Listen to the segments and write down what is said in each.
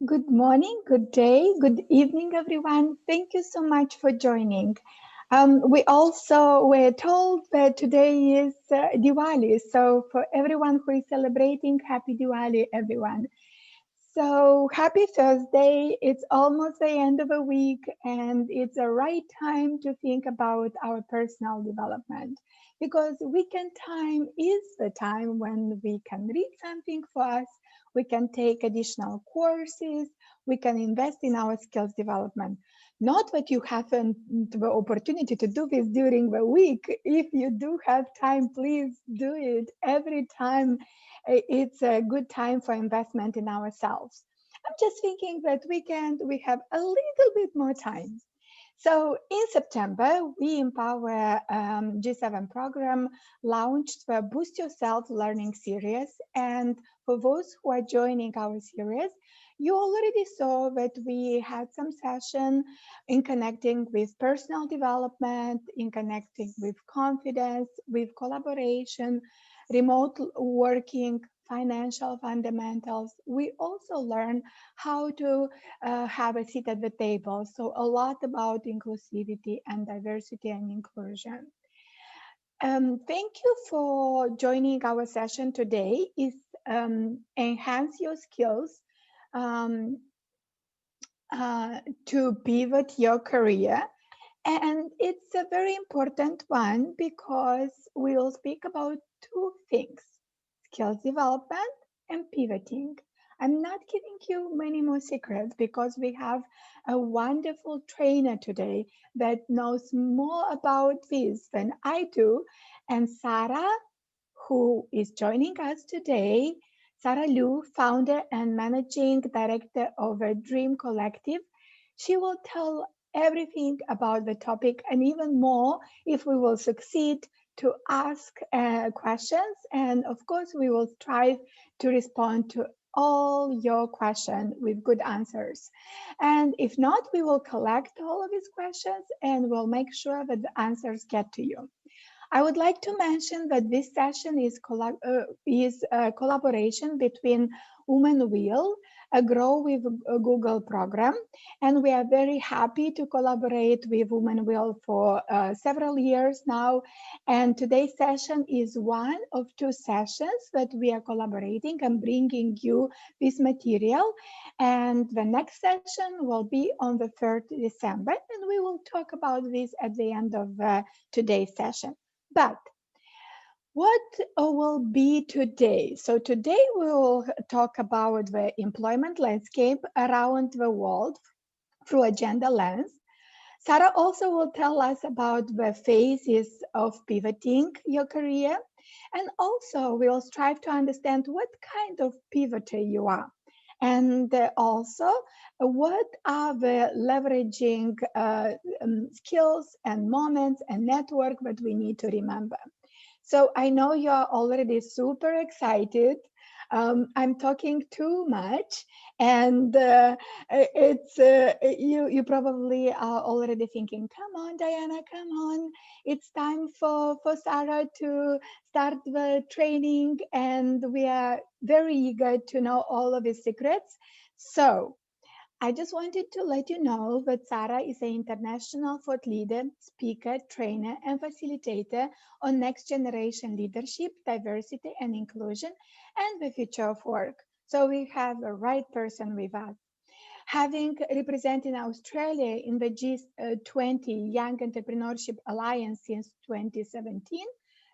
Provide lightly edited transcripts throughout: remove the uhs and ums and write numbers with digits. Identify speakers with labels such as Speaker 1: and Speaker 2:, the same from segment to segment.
Speaker 1: Good morning, good day, good evening, everyone. Thank you so much for joining. We're told that today is Diwali. So for everyone who is celebrating, happy Diwali, everyone. So happy Thursday. It's almost the end of a week, and it's the right time to think about our personal development because weekend time is the time when we can read something for us, we can take additional courses, we can invest in our skills development. Not that you haven't the opportunity to do this during the week. If you do have time, please do it every time. It's a good time for investment in ourselves. I'm just thinking that weekend we have a little bit more time. So in September, we Empower G7 program launched the Boost Yourself Learning Series. And for those who are joining our series, you already saw that we had some session in connecting with personal development, in connecting with confidence, with collaboration, remote working, financial fundamentals. We also learn how to have a seat at the table. So a lot about inclusivity and diversity and inclusion. Thank you for joining our session today. Is enhance your skills um, to pivot your career. And it's a very important one because we'll speak about two things, skills development and pivoting. I'm not giving you many more secrets because we have a wonderful trainer today that knows more about this than I do. And Sarah, who is joining us today, Sarah Liu, founder and managing director of a Dream Collective. She will tell everything about the topic and even more if we will succeed to ask questions. And of course, we will strive to respond to all your questions with good answers. And if not, we will collect all of these questions and we'll make sure that the answers get to you. I would like to mention that this session is a collaboration between WomenWill, a Grow with Google program, and we are very happy to collaborate with WomenWill for several years now. And today's session is one of two sessions that we are collaborating and bringing you this material. And the next session will be on the 3rd December, and we will talk about this at the end of today's session. But what will be today? So today we will talk about the employment landscape around the world through a gender lens. Sarah also will tell us about the phases of pivoting your career. And also we will strive to understand what kind of pivoter you are. And also, what are the leveraging skills and moments and network that we need to remember? So I know you're already super excited. I'm talking too much, and it's you probably are already thinking, "Come on, Diana, come on! It's time for Sarah to start the training," and we are very eager to know all of the secrets. So I just wanted to let you know that Sarah is an international thought leader, speaker, trainer, and facilitator on next generation leadership, diversity, and inclusion, and the future of work. So we have the right person with us. Having represented Australia in the G20 Young Entrepreneurship Alliance since 2017,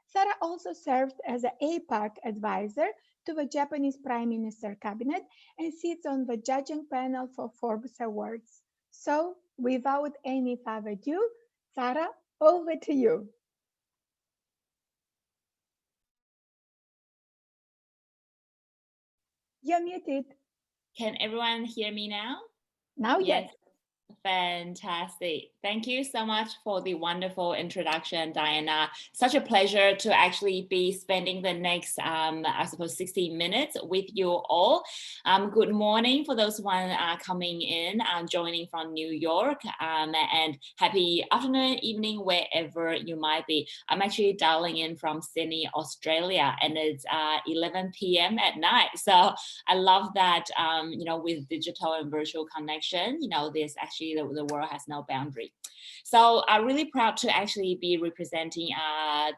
Speaker 1: Sarah also served as an APAC advisor to the Japanese Prime Minister Cabinet and sits on the judging panel for Forbes Awards. So, without any further ado, Sarah, over to you. You're muted.
Speaker 2: Can everyone hear me now?
Speaker 1: Now, yes.
Speaker 2: Fantastic. Thank you so much for the wonderful introduction, Diana. Such a pleasure to actually be spending the next, I suppose, 60 minutes with you all. Good morning for those one coming in, joining from New York, and happy afternoon, evening, wherever you might be. I'm actually dialing in from Sydney, Australia, and it's 11 p.m. at night. So I love that, with digital and virtual connection, there's actually the world has no boundary. So I'm really proud to actually be representing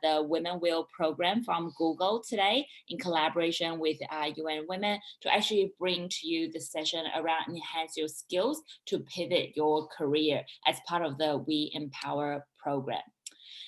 Speaker 2: the WomenWill program from Google today in collaboration with UN Women to actually bring to you the session around enhance your skills to pivot your career as part of the We Empower program.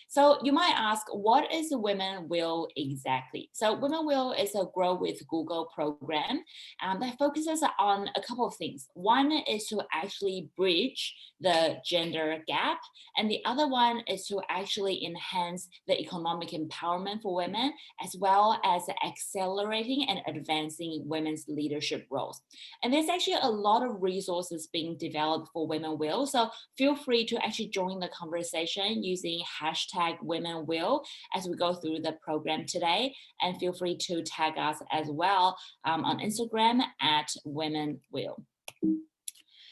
Speaker 2: So you might ask, what is WomenWill exactly? So WomenWill is a Grow with Google program that focuses on a couple of things. One is to actually bridge the gender gap, and the other one is to actually enhance the economic empowerment for women, as well as accelerating and advancing women's leadership roles. And there's actually a lot of resources being developed for WomenWill, so feel free to actually join the conversation using hashtag WomenWill as we go through the program today, and feel free to tag us as well on Instagram at WomenWill.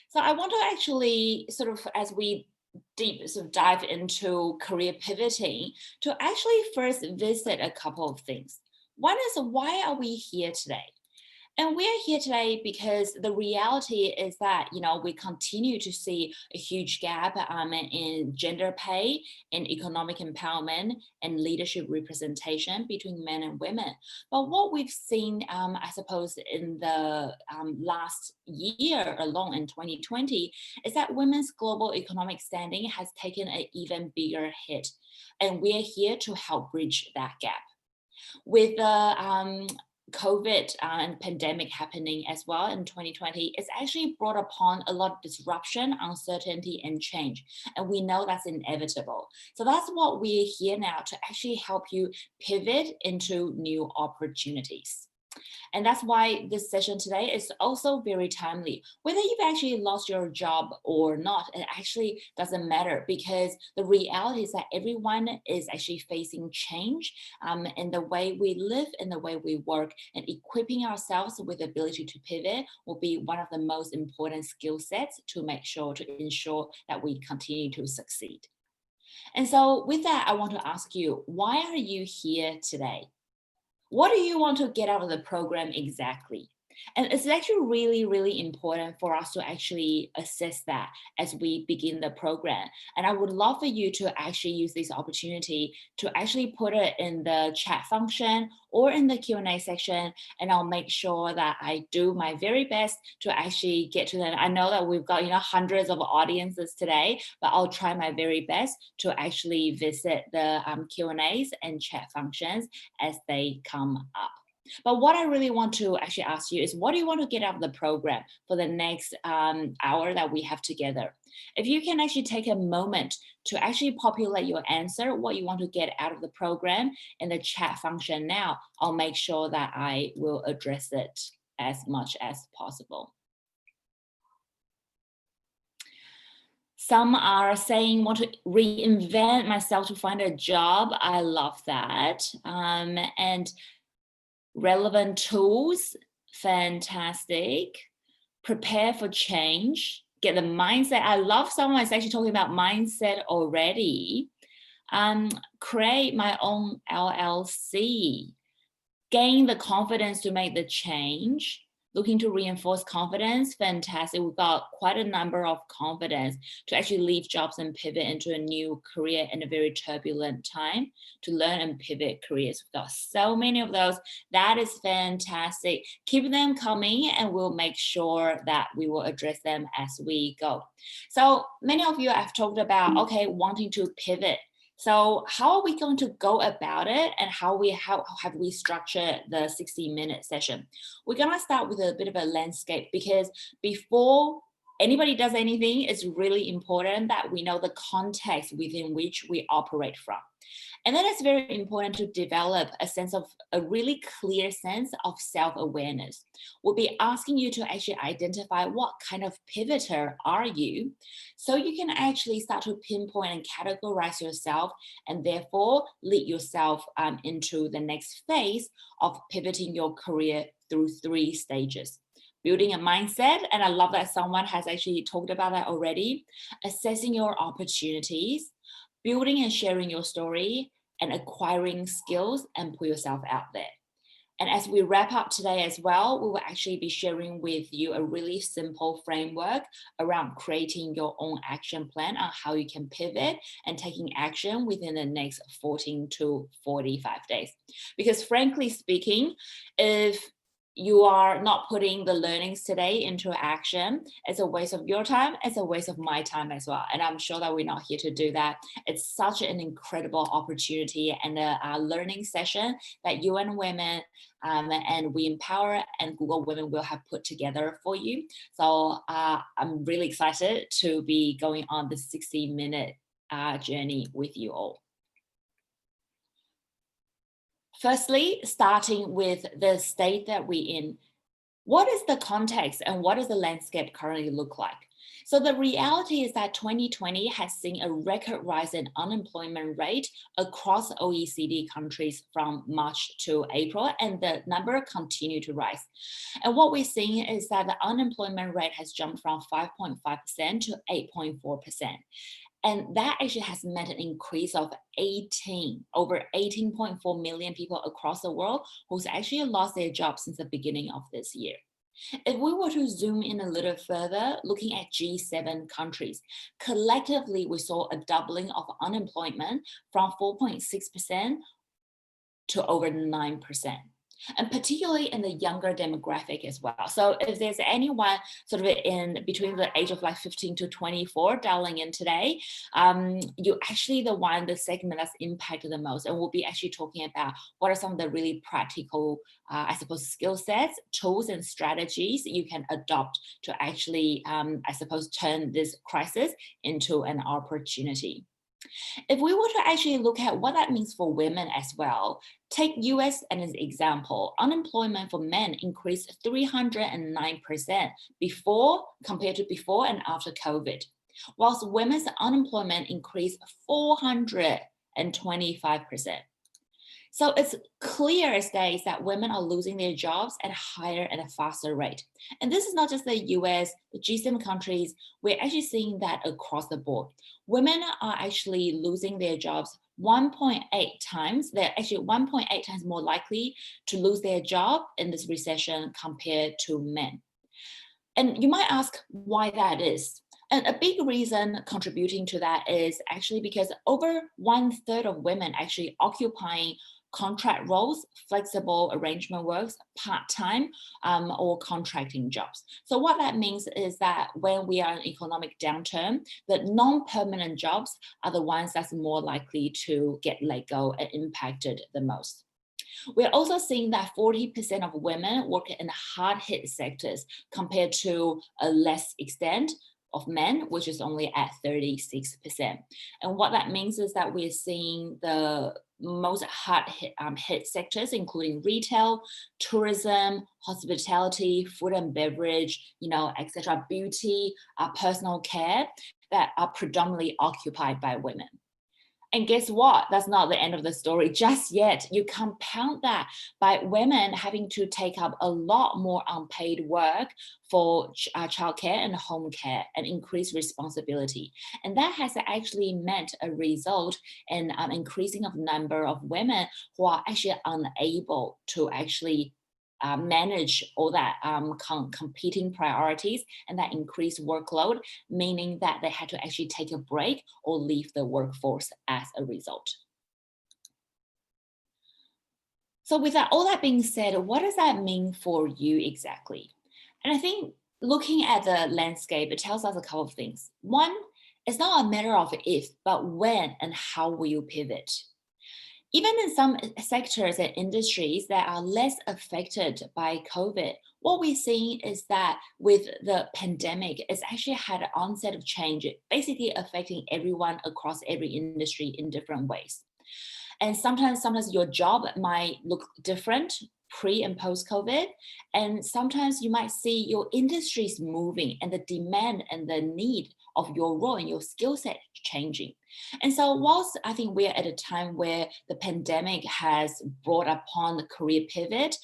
Speaker 2: So I want to actually as we dive into career pivoting, to actually first visit a couple of things. One is, why are we here today? And we're here today because the reality is that, we continue to see a huge gap in gender pay, in economic empowerment, and leadership representation between men and women. But what we've seen, I suppose, in the last year alone in 2020, is that women's global economic standing has taken an even bigger hit. And we're here to help bridge that gap. With the COVID and pandemic happening as well in 2020, it's actually brought upon a lot of disruption, uncertainty, and change. And we know that's inevitable. So that's what we're here now to actually help you pivot into new opportunities. And that's why this session today is also very timely. Whether you've actually lost your job or not, it actually doesn't matter, because the reality is that everyone is actually facing change in the way we live, in the way we work, and equipping ourselves with the ability to pivot will be one of the most important skill sets to ensure that we continue to succeed. And so with that, I want to ask you, why are you here today? What do you want to get out of the program exactly? And it's actually really, really important for us to actually assess that as we begin the program. And I would love for you to actually use this opportunity to actually put it in the chat function or in the Q&A section, and I'll make sure that I do my very best to actually get to them. I know that we've got hundreds of audiences today, but I'll try my very best to actually visit the Q&As and chat functions as they come up. But what I really want to actually ask you is, what do you want to get out of the program for the next hour that we have together? If you can actually take a moment to actually populate your answer, what you want to get out of the program in the chat function now, I'll make sure that I will address it as much as possible. Some are saying, want to reinvent myself to find a job. I love that. And relevant tools, fantastic. Prepare for change, get the mindset. I love someone is actually talking about mindset already. Create my own LLC. Gain the confidence to make the change. Looking to reinforce confidence, fantastic. We've got quite a number of confidence to actually leave jobs and pivot into a new career in a very turbulent time, to learn and pivot careers. We've got so many of those. That is fantastic. Keep them coming, and we'll make sure that we will address them as we go. So many of you have talked about, okay, wanting to pivot. So how are we going to go about it, and how have we structured the 60-minute session? We're going to start with a bit of a landscape, because before anybody does anything, it's really important that we know the context within which we operate from. And then it's very important to develop a really clear sense of self-awareness. We'll be asking you to actually identify what kind of pivoter are you, so you can actually start to pinpoint and categorize yourself, and therefore lead yourself into the next phase of pivoting your career through 3 stages. Building a mindset, and I love that someone has actually talked about that already. Assessing your opportunities, building and sharing your story, and acquiring skills and put yourself out there. And as we wrap up today as well, we will actually be sharing with you a really simple framework around creating your own action plan on how you can pivot and taking action within the next 14 to 45 days. Because frankly speaking, if you are not putting the learnings today into action, it's a waste of your time, it's a waste of my time as well. And I'm sure that we're not here to do that. It's such an incredible opportunity and a learning session that UN Women and We Empower and Google Women will have put together for you. So I'm really excited to be going on the 60-minute journey with you all. Firstly, starting with the state that we're in, what is the context and what does the landscape currently look like? So the reality is that 2020 has seen a record rise in unemployment rate across OECD countries from March to April, and the number continued to rise. And what we're seeing is that the unemployment rate has jumped from 5.5% to 8.4%. And that actually has meant an increase of over 18.4 million people across the world who's actually lost their jobs since the beginning of this year. If we were to zoom in a little further, looking at G7 countries, collectively we saw a doubling of unemployment from 4.6% to over 9%. And particularly in the younger demographic as well. So if there's anyone sort of in between the age of like 15 to 24 dialing in today, you're actually the segment that's impacted the most. And we'll be actually talking about what are some of the really practical, I suppose, skill sets, tools and strategies you can adopt to actually, I suppose, turn this crisis into an opportunity. If we were to actually look at what that means for women as well, take US as an example. Unemployment for men increased 309% compared to before and after COVID, whilst women's unemployment increased 425%. So it's clear as day that women are losing their jobs at a higher and a faster rate. And this is not just the US, the G7 countries, we're actually seeing that across the board. Women are actually losing their jobs 1.8 times. They're actually 1.8 times more likely to lose their job in this recession compared to men. And you might ask why that is. And a big reason contributing to that is actually because over 1/3 of women actually occupying contract roles, flexible arrangement works, part-time, or contracting jobs. So what that means is that when we are in economic downturn, the non-permanent jobs are the ones that's more likely to get let go and impacted the most. We're also seeing that 40% of women work in hard-hit sectors compared to a less extent of men, which is only at 36%. And what that means is that we're seeing the most hard hit sectors, including retail, tourism, hospitality, food and beverage, etc., beauty, personal care, that are predominantly occupied by women. And guess what? That's not the end of the story just yet. You compound that by women having to take up a lot more unpaid work for childcare and home care and increased responsibility. And that has actually meant a result in an increasing of number of women who are actually unable to actually manage all that competing priorities and that increased workload, meaning that they had to actually take a break or leave the workforce as a result. So with all that being said, what does that mean for you exactly? And I think looking at the landscape, it tells us a couple of things. One, it's not a matter of if, but when and how will you pivot? Even in some sectors and industries that are less affected by COVID, what we're seeing is that with the pandemic, it's actually had an onset of change, basically affecting everyone across every industry in different ways. And sometimes your job might look different pre and post COVID. And sometimes you might see your industries moving and the demand and the need of your role and your skill set changing. And so whilst I think we're at a time where the pandemic has brought upon the career pivot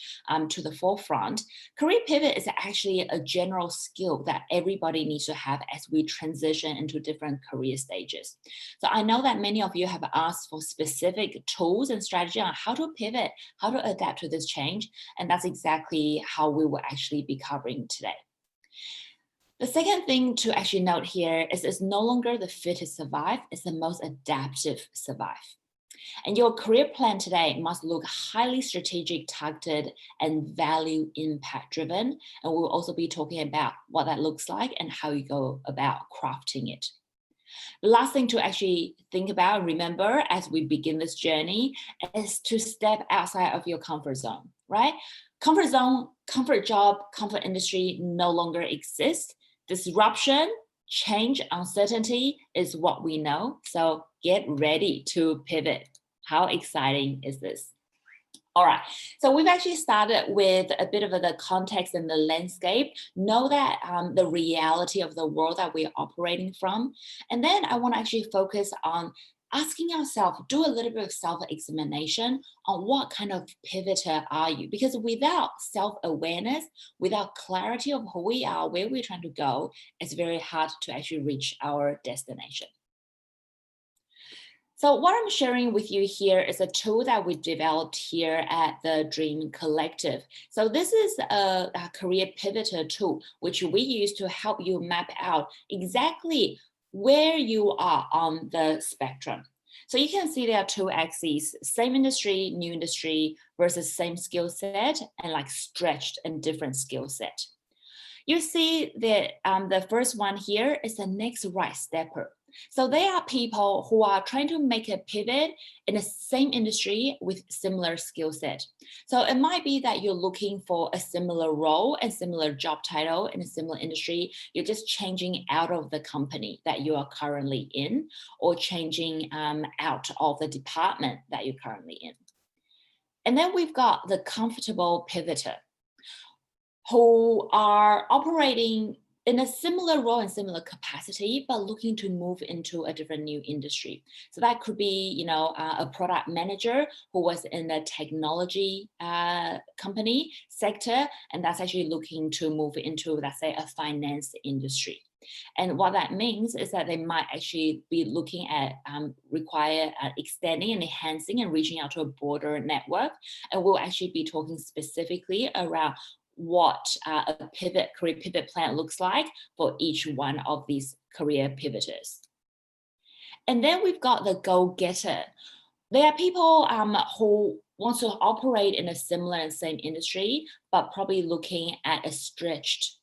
Speaker 2: to the forefront, career pivot is actually a general skill that everybody needs to have as we transition into different career stages. So I know that many of you have asked for specific tools and strategy on how to pivot, how to adapt to this change. And that's exactly how we will actually be covering today. The second thing to actually note here is it's no longer the fittest survive, it's the most adaptive survive. And your career plan today must look highly strategic, targeted, and value impact driven. And we'll also be talking about what that looks like and how you go about crafting it. The last thing to actually think about and remember as we begin this journey is to step outside of your comfort zone, right? Comfort zone, comfort job, comfort industry no longer exists. Disruption, change, uncertainty is what we know. So get ready to pivot. How exciting is this? All right, so we've actually started with a bit of the context and the landscape, know that the reality of the world that we're operating from. And then I want to actually focus on asking ourselves, do a little bit of self-examination on what kind of pivoter are you? Because without self-awareness, without clarity of who we are, where we're trying to go, it's very hard to actually reach our destination. So what I'm sharing with you here is a tool that we developed here at the Dream Collective. So this is a career pivoter tool, which we use to help you map out exactly where you are on the spectrum. So you can see there are two axes, same industry, new industry versus same skill set and like stretched and different skill set. You see that the first one here is the next right stepper. So they are people who are trying to make a pivot in the same industry with similar skill set. So it might be that you're looking for a similar role and similar job title in a similar industry. You're just changing out of the company that you are currently in or changing out of the department that you're currently in. And then we've got the comfortable pivoter who are operating in a similar role and similar capacity, but looking to move into a different new industry. So that could be, a product manager who was in the technology company sector, and that's actually looking to move into, let's say, a finance industry. And what that means is that they might actually be looking at require extending and enhancing and reaching out to a broader network. And we'll actually be talking specifically around what a career pivot plan looks like for each one of these career pivoters. And then we've got the go-getter. There are people who want to operate in a similar and same industry, but probably looking at a stretched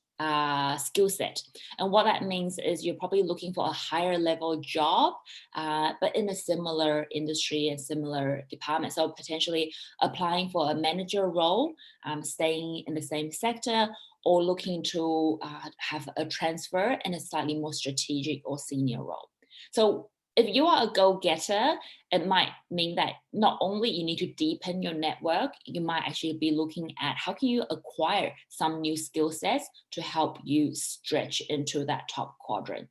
Speaker 2: skill set. And what that means is you're probably looking for a higher level job, but in a similar industry and similar department. So potentially applying for a manager role, staying in the same sector, or looking to have a transfer in a slightly more strategic or senior role. So if you are a go-getter, it might mean that not only you need to deepen your network, you might actually be looking at how can you acquire some new skill sets to help you stretch into that top quadrant.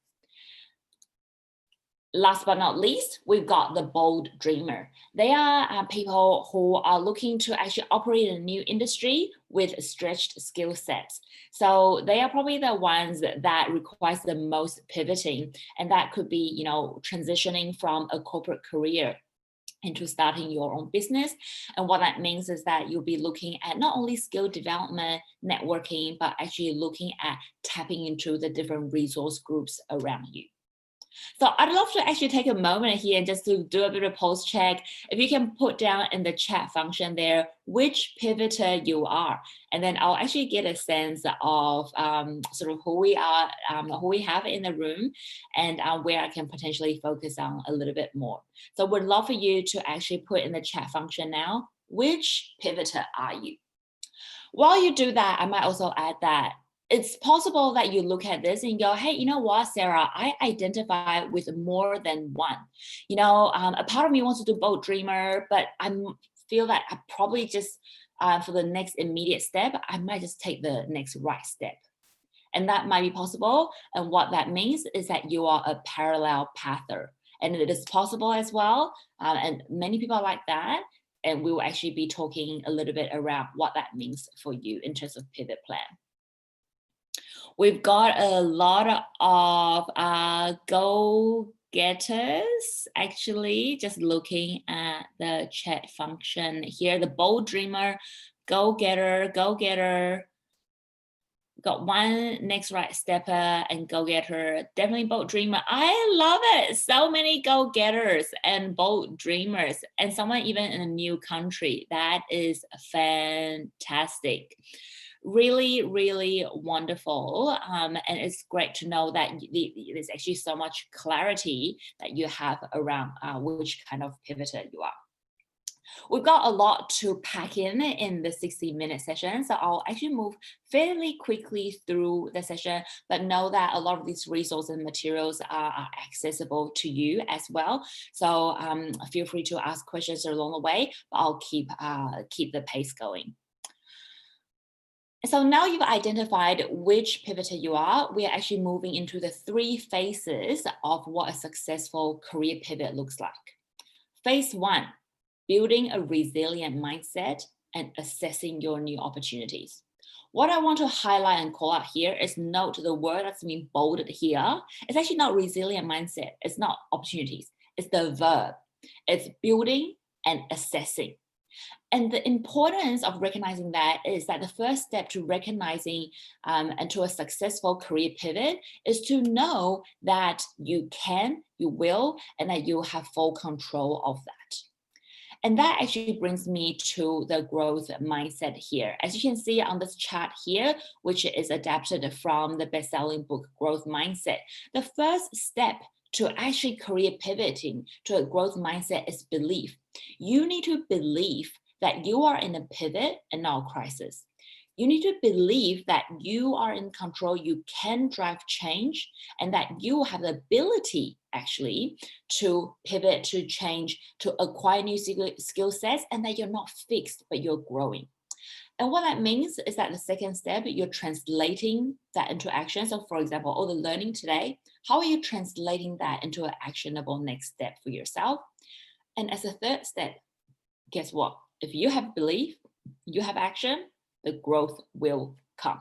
Speaker 2: Last but not least, we've got the bold dreamer. They are people who are looking to actually operate in a new industry with stretched skill sets. So they are probably the ones that requires the most pivoting, and that could be, transitioning from a corporate career into starting your own business. And what that means is that you'll be looking at not only skill development, networking, but actually looking at tapping into the different resource groups around you. So I'd love to actually take a moment here just to do a bit of pulse check. If you can put down in the chat function there, which pivoter you are, and then I'll actually get a sense of sort of who we are, who we have in the room, and where I can potentially focus on a little bit more. So would love for you to actually put in the chat function now, which pivoter are you? While you do that, I might also add that it's possible that you look at this and go, hey, you know what, Sarah, I identify with more than one. A part of me wants to do bold dreamer, but I feel that I probably just, for the next immediate step, I might just take the next right step. And that might be possible. And what that means is that you are a parallel pather. And it is possible as well. And many people are like that. And we will actually be talking a little bit around what that means for you in terms of pivot plan. We've got a lot of go-getters, actually, just looking at the chat function here. The bold dreamer, go-getter, got one next right stepper and go-getter, definitely bold dreamer. I love it. So many go-getters and bold dreamers, and someone even in a new country. That is fantastic. Really, really wonderful. And it's great to know that there's actually so much clarity that you have around which kind of pivoter you are. We've got a lot to pack in the 60-minute session, so I'll actually move fairly quickly through the session, but know that a lot of these resources and materials are accessible to you as well. So feel free to ask questions along the way, but I'll keep the pace going. So now you've identified which pivoter you are, we are actually moving into the 3 phases of what a successful career pivot looks like. Phase 1, building a resilient mindset and assessing your new opportunities. What I want to highlight and call out here is note the word that's been bolded here. It's actually not resilient mindset. It's not opportunities. It's the verb. It's building and assessing. And the importance of recognizing that is that the first step to recognizing and to a successful career pivot is to know that you can, you will, and that you have full control of that. And that actually brings me to the growth mindset here. As you can see on this chart here, which is adapted from the best-selling book, Growth Mindset, the first step to actually career pivoting to a growth mindset is belief. You need to believe that you are in a pivot and not a crisis. You need to believe that you are in control, you can drive change, and that you have the ability actually to pivot, to change, to acquire new skill sets, and that you're not fixed, but you're growing. And what that means is that the second step, you're translating that into action. So for example, all the learning today, how are you translating that into an actionable next step for yourself? And as a third step, guess what? If you have belief, you have action, the growth will come.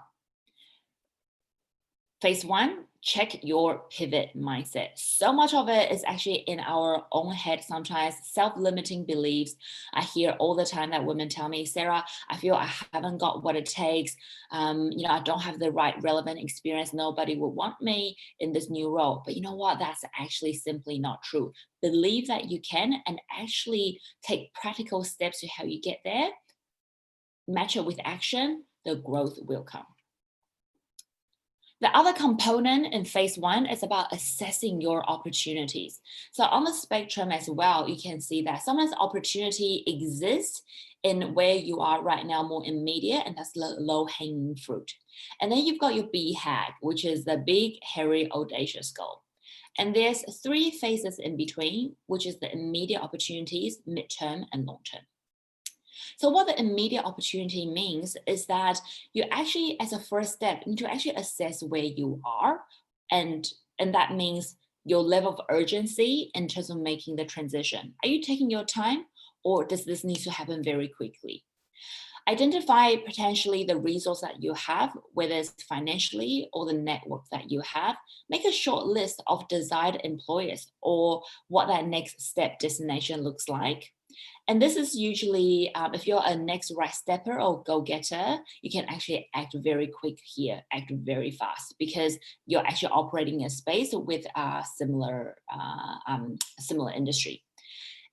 Speaker 2: Phase 1, check your pivot mindset. So much of it is actually in our own head sometimes, self-limiting beliefs. I hear all the time that women tell me, Sarah, I feel I haven't got what it takes. I don't have the right relevant experience. Nobody will want me in this new role. But you know what? That's actually simply not true. Believe that you can and actually take practical steps to help you get there. Match it with action, the growth will come. The other component in phase 1 is about assessing your opportunities. So on the spectrum as well, you can see that sometimes opportunity exists in where you are right now, more immediate, and that's low-hanging fruit. And then you've got your BHAG, which is the big, hairy, audacious goal. And there's 3 phases in between, which is the immediate opportunities, midterm, and long-term. So what the immediate opportunity means is that you actually, as a first step, need to actually assess where you are. And that means your level of urgency in terms of making the transition. Are you taking your time, or does this need to happen very quickly? Identify potentially the resource that you have, whether it's financially or the network that you have. Make a short list of desired employers or what that next step destination looks like. And this is usually, if you're a next right stepper or go-getter, you can actually act very quick here, act very fast, because you're actually operating in a space with a similar industry.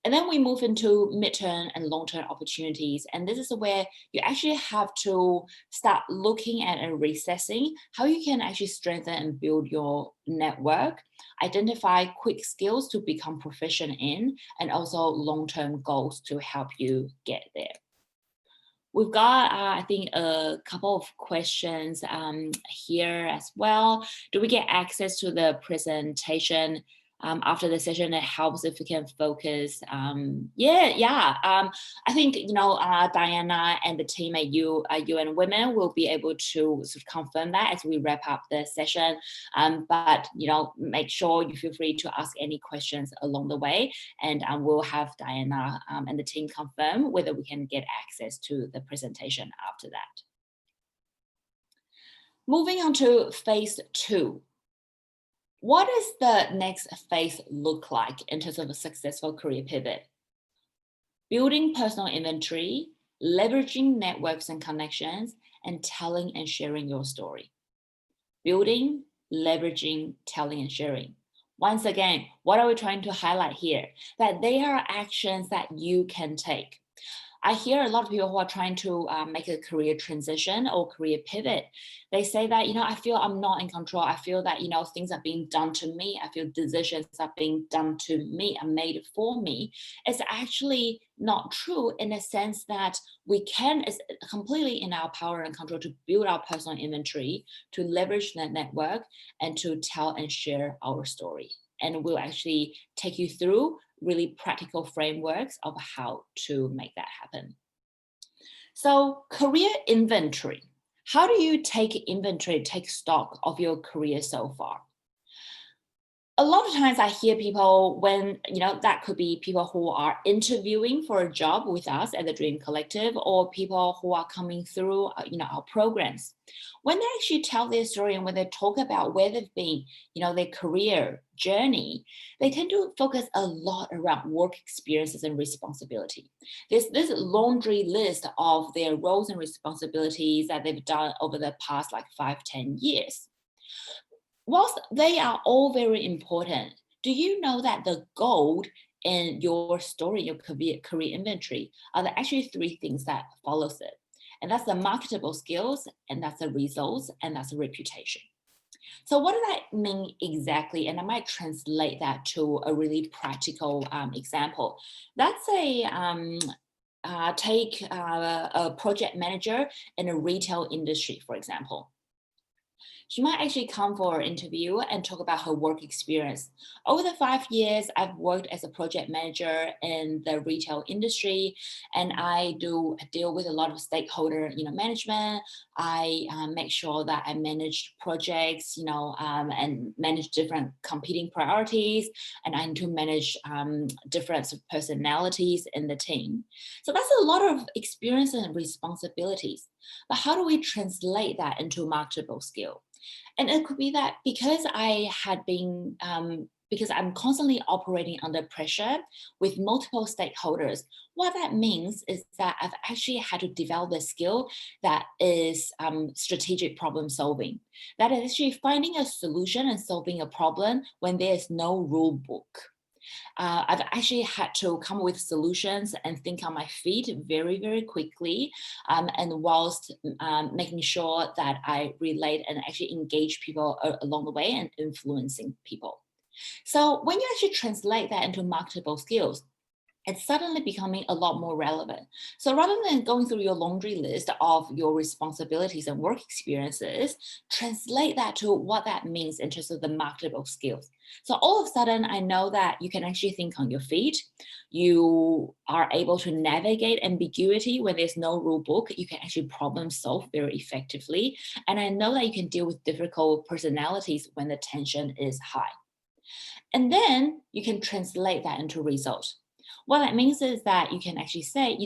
Speaker 2: And then we move into midterm and long-term opportunities. And this is where you actually have to start looking at and reassessing how you can actually strengthen and build your network, identify quick skills to become proficient in, and also long-term goals to help you get there. We've got, I think, a couple of questions here as well. Do we get access to the presentation after the session? It helps if we can focus. I think, Diana and the team at UN Women will be able to sort of confirm that as we wrap up the session. But, make sure you feel free to ask any questions along the way, and we'll have Diana and the team confirm whether we can get access to the presentation after that. Moving on to phase 2. What does the next phase look like in terms of a successful career pivot? Building personal inventory, leveraging networks and connections, and telling and sharing your story. Building, leveraging, telling, and sharing. Once again, what are we trying to highlight here? That they are actions that you can take. I hear a lot of people who are trying to make a career transition or career pivot. They say that, I feel I'm not in control. I feel that, things are being done to me. I feel decisions are being done to me and made for me. It's actually not true in the sense that it's completely in our power and control to build our personal inventory, to leverage that network, and to tell and share our story. And we'll actually take you through really practical frameworks of how to make that happen. So, career inventory. How do you take stock of your career so far? A lot of times I hear people when, that could be people who are interviewing for a job with us at the Dream Collective, or people who are coming through, our programs. When they actually tell their story and when they talk about where they've been, their career journey, they tend to focus a lot around work experiences and responsibility. There's this laundry list of their roles and responsibilities that they've done over the past 5-10 years. Whilst they are all very important, do you know that the gold in your story, your career inventory, are the actually 3 things that follows it? And that's the marketable skills, and that's the results, and that's the reputation. So what does that mean exactly? And I might translate that to a really practical example. Let's say take a project manager in a retail industry, for example. She might actually come for an interview and talk about her work experience. Over the 5 years, I've worked as a project manager in the retail industry, and I do deal with a lot of stakeholder, management. I make sure that I manage projects, and manage different competing priorities, and I need to manage different personalities in the team. So that's a lot of experience and responsibilities. But how do we translate that into marketable skill? And it could be that because I'm constantly operating under pressure with multiple stakeholders, what that means is that I've actually had to develop a skill that is strategic problem solving. That is actually finding a solution and solving a problem when there's no rule book. I've actually had to come up with solutions and think on my feet very, very quickly, and whilst making sure that I relate and actually engage people along the way and influencing people. So when you actually translate that into marketable skills, it's suddenly becoming a lot more relevant. So rather than going through your laundry list of your responsibilities and work experiences, translate that to what that means in terms of the marketable skills. So all of a sudden, I know that you can actually think on your feet. You are able to navigate ambiguity when there's no rule book. You can actually problem solve very effectively. And I know that you can deal with difficult personalities when the tension is high. And then you can translate that into results. What that means is that you can actually say,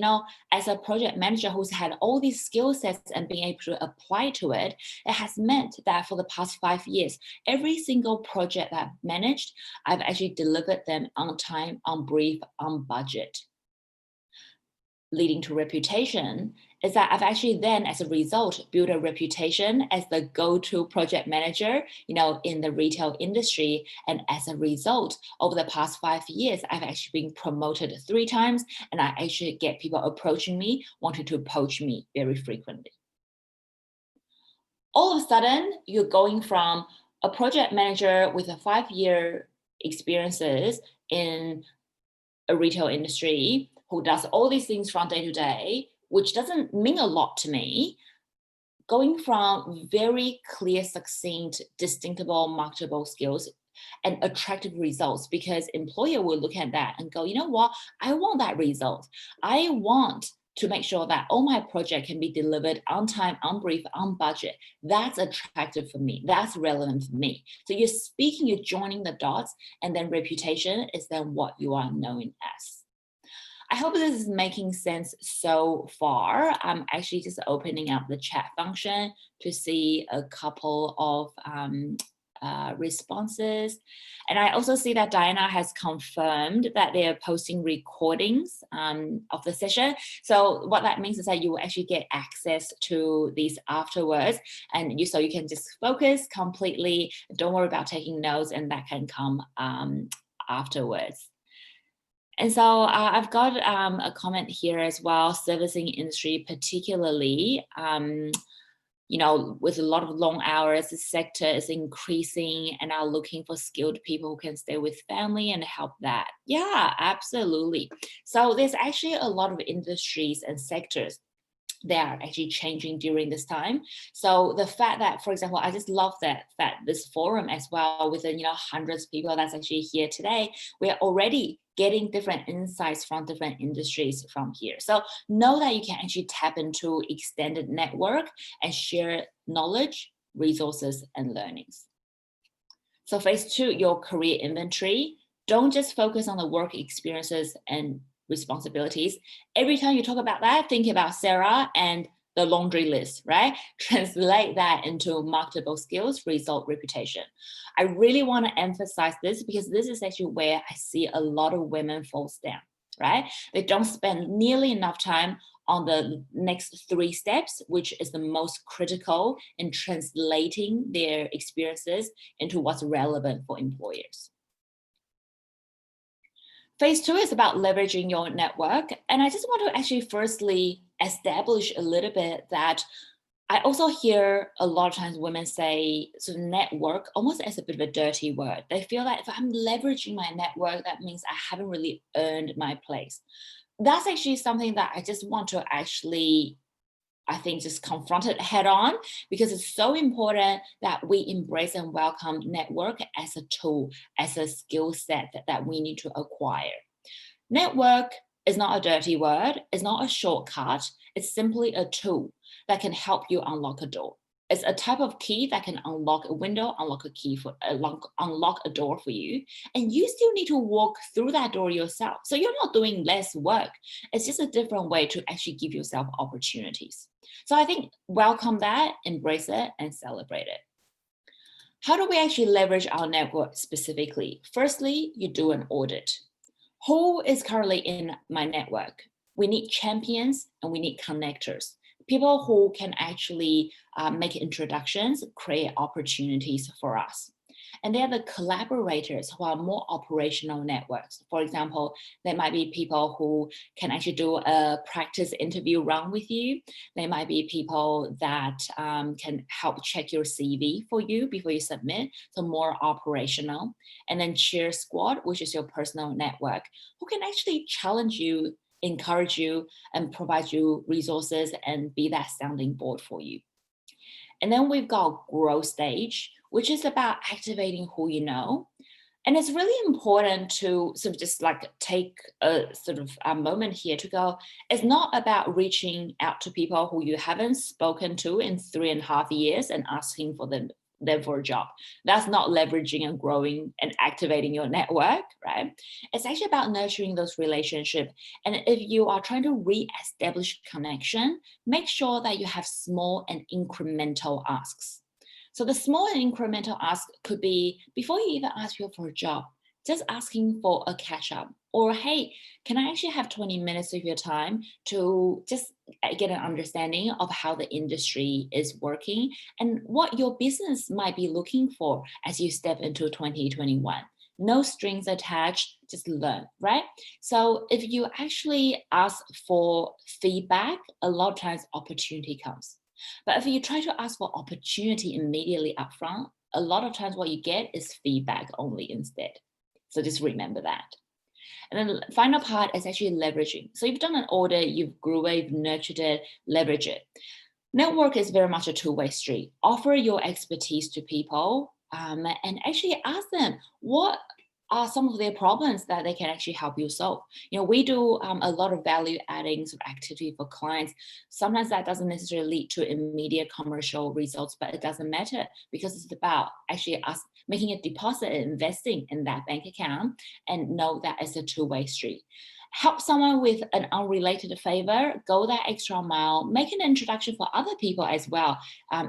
Speaker 2: as a project manager who's had all these skill sets and being able to apply to it, it has meant that for the past 5 years, every single project that I've managed, I've actually delivered them on time, on brief, on budget. Leading to reputation is that I've actually then, as a result, built a reputation as the go-to project manager, in the retail industry. And as a result, over the past 5 years, I've actually been promoted 3 times, and I actually get people approaching me, wanting to poach me very frequently. All of a sudden, you're going from a project manager with a 5-year experiences in a retail industry who does all these things from day to day which doesn't mean a lot to me, going from very clear, succinct, distinctable, marketable skills and attractive results, because employer will look at that and go, you know what, I want that result. I want to make sure that all my project can be delivered on time, on brief, on budget. That's attractive for me. That's relevant for me. So you're speaking, you're joining the dots, and then reputation is then what you are known as. I hope this is making sense so far. I'm actually just opening up the chat function to see a couple of responses. And I also see that Diana has confirmed that they're posting recordings of the session. So what that means is that you will actually get access to these afterwards, and so you can just focus completely. Don't worry about taking notes, and that can come afterwards. And so I've got a comment here as well. Servicing industry, particularly, you know, with a lot of long hours, the sector is increasing and are looking for skilled people who can stay with family and help that. Yeah, absolutely. So there's actually a lot of industries and sectors they are actually changing during this time. So the fact that, for example, I just love that this forum as well, with hundreds of people that's actually here today, we're already getting different insights from different industries from here. So know that you can actually tap into extended network and share knowledge, resources, and learnings. So phase 2, your career inventory. Don't just focus on the work experiences and responsibilities. Every time you talk about that, think about Sarah and the laundry list, right? Translate that into marketable skills, result, reputation. I really want to emphasize this because this is actually where I see a lot of women falls down, right? They don't spend nearly enough time on the next 3 steps, which is the most critical in translating their experiences into what's relevant for employers. Phase 2 is about leveraging your network. And I just want to actually firstly establish a little bit that I also hear a lot of times women say sort of network almost as a bit of a dirty word. They feel like if I'm leveraging my network, that means I haven't really earned my place. That's actually something that I just want to actually, I think, just confront it head on, because it's so important that we embrace and welcome network as a tool, as a skill set that we need to acquire. Network is not a dirty word. It's not a shortcut. It's simply a tool that can help you unlock a door. It's a type of key that can unlock a window, unlock a door for you. And you still need to walk through that door yourself. So you're not doing less work. It's just a different way to actually give yourself opportunities. So I think welcome that, embrace it, and celebrate it. How do we actually leverage our network specifically? Firstly, you do an audit. Who is currently in my network? We need champions and we need connectors. People who can actually make introductions, create opportunities for us. And they're the collaborators who are more operational networks. For example, there might be people who can actually do a practice interview round with you. There might be people that can help check your CV for you before you submit, so more operational. And then cheer squad, which is your personal network, who can actually challenge you, encourage you, and provide you resources and be that sounding board for you. And then we've got growth stage, which is about activating who you know. And it's really important to sort of just like take a sort of a moment here to go, it's not about reaching out to people who you haven't spoken to in 3.5 years and asking for them for a job. That's not leveraging and growing and activating your network, right? It's actually about nurturing those relationships. And if you are trying to re-establish connection, make sure that you have small and incremental asks. So the small and incremental ask could be, before you even ask people for a job, just asking for a catch up, or hey, can I actually have 20 minutes of your time to just get an understanding of how the industry is working and what your business might be looking for as you step into 2021. No strings attached, just learn, right? So if you actually ask for feedback, a lot of times opportunity comes. But if you try to ask for opportunity immediately upfront, a lot of times what you get is feedback only instead. So just remember that. And then the final part is actually leveraging. So you've done an audit, you've grew it, you've nurtured it, leverage it. Network is very much a two-way street. Offer your expertise to people and actually ask them what are some of their problems that they can actually help you solve. We do a lot of value adding sort of activity for clients. Sometimes that doesn't necessarily lead to immediate commercial results, but it doesn't matter because it's about actually us making a deposit and investing in that bank account and know that it's a two-way street. Help someone with an unrelated favor, go that extra mile, make an introduction for other people as well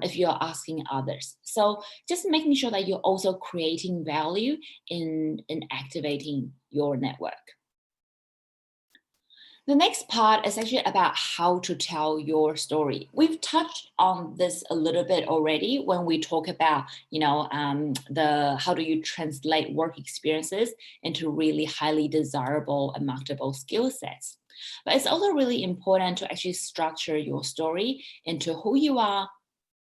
Speaker 2: if you're asking others. So just making sure that you're also creating value in activating your network. The next part is actually about how to tell your story. We've touched on this a little bit already when we talk about, how do you translate work experiences into really highly desirable and marketable skill sets. But it's also really important to actually structure your story into who you are,